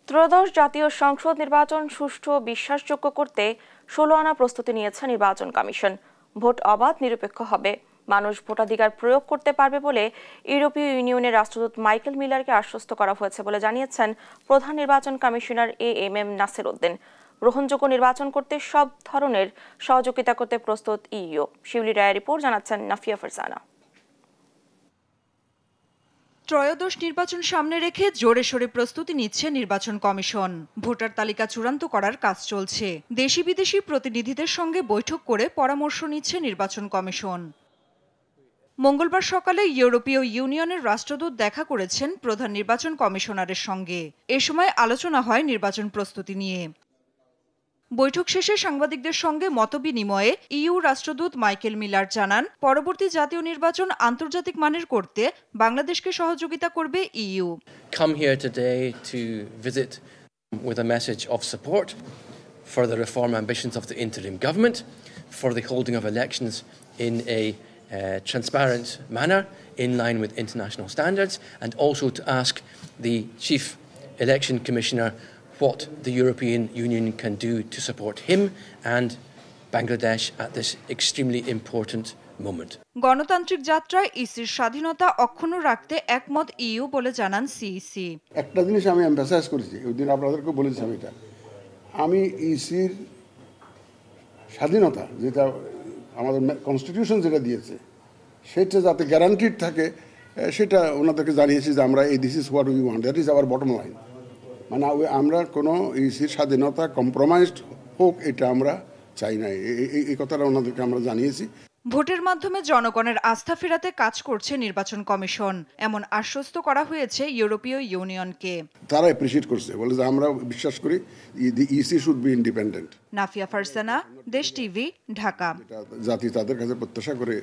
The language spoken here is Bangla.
ত্রয়োদশ জাতীয় সংসদ নির্বাচন সুষ্ঠু ও বিশ্বাসযোগ্য করতে 16 আনা প্রস্তুতি নিয়েছে নির্বাচন কমিশন। ভোট অবাধ নিরপেক্ষ হবে, মানুষ ভোটাধিকার প্রয়োগ করতে পারবে বলে ইউরোপীয় ইউনিয়নের রাষ্ট্রদূত মাইকেল মিলারকে আশ্বস্ত করা হয়েছে বলে জানিয়েছেন প্রধান নির্বাচন কমিশনার এএমএম নাসির উদ্দিন। গ্রহণযোগ্য নির্বাচন করতে সব ধরনের সহযোগিতা করতে প্রস্তুত ইইউ। শিউলি রায়ের রিপোর্ট জানাচ্ছেন নাফিয়া ফারজানা। ত্রয়োদশ নির্বাচন সামনে রেখে জোরে সোরে প্রস্তুতি নিচ্ছে নির্বাচন কমিশন। ভোটার তালিকা চূড়ান্ত করার কাজ চলছে। দেশি বিদেশি প্রতিনিধিদের সঙ্গে বৈঠক করে পরামর্শ নিচ্ছে নির্বাচন কমিশন। মঙ্গলবার সকালে ইউরোপীয় ইউনিয়নের রাষ্ট্রদূত দেখা করেছেন প্রধান নির্বাচন কমিশনারের সঙ্গে। এ সময় আলোচনা হয় নির্বাচন প্রস্তুতি নিয়ে। বৈঠক শেষে সাংবাদিকদের সঙ্গে মতবিনিময়ে ইইউ রাষ্ট্রদূত মাইকেল মিলার জানান, পরবর্তী জাতীয় নির্বাচন আন্তর্জাতিক মানের করতে বাংলাদেশকে সহযোগিতা করবে EU. Come here today to visit with a message of support for the reform ambitions of the interim government, for the holding of elections in a transparent manner in line with international standards, and also to ask the Chief Election Commissioner what the European Union can do to support him and Bangladesh at this extremely important moment. গণতান্ত্রিক যাত্রায় ইসির স্বাধীনতা অক্ষুণ্ণ রাখতে একমত ইইউ বলে জানান সিইসি। একটা জিনিস আমি এমফাসাইজ করেছি, ওই দিন আপনাদেরকে বলেছিলাম, এটা আমি ইসির স্বাধীনতা যেটা আমাদের কনস্টিটিউশন যেটা দিয়েছে সেটা যাতে গ্যারান্টিড থাকে সেটা ওনাদেরকে জানিয়েছি যে আমরা এই this is what we want, that is our bottom line. মানে আমরা কোনো ইসির স্বাধীনতা কম্প্রোমাইজড হোক এটা আমরা চাই না, এই কথাটা ওনাদেরকে আমরা জানিয়েছি। ভোটের মাধ্যমে জনগণের আস্থা ফেরাতে কাজ করছে নির্বাচন কমিশন, এমন আশ্বস্ত করা হয়েছে ইউরোপীয় ইউনিয়নকে। তারা অ্যাপ্রিশিয়েট করছে, বলে যে আমরা বিশ্বাস করি EC should be independent. Nafia Farzana, দেশ টিভি, ঢাকা। জাতি তাদের কাছে প্রত্যাশা করে।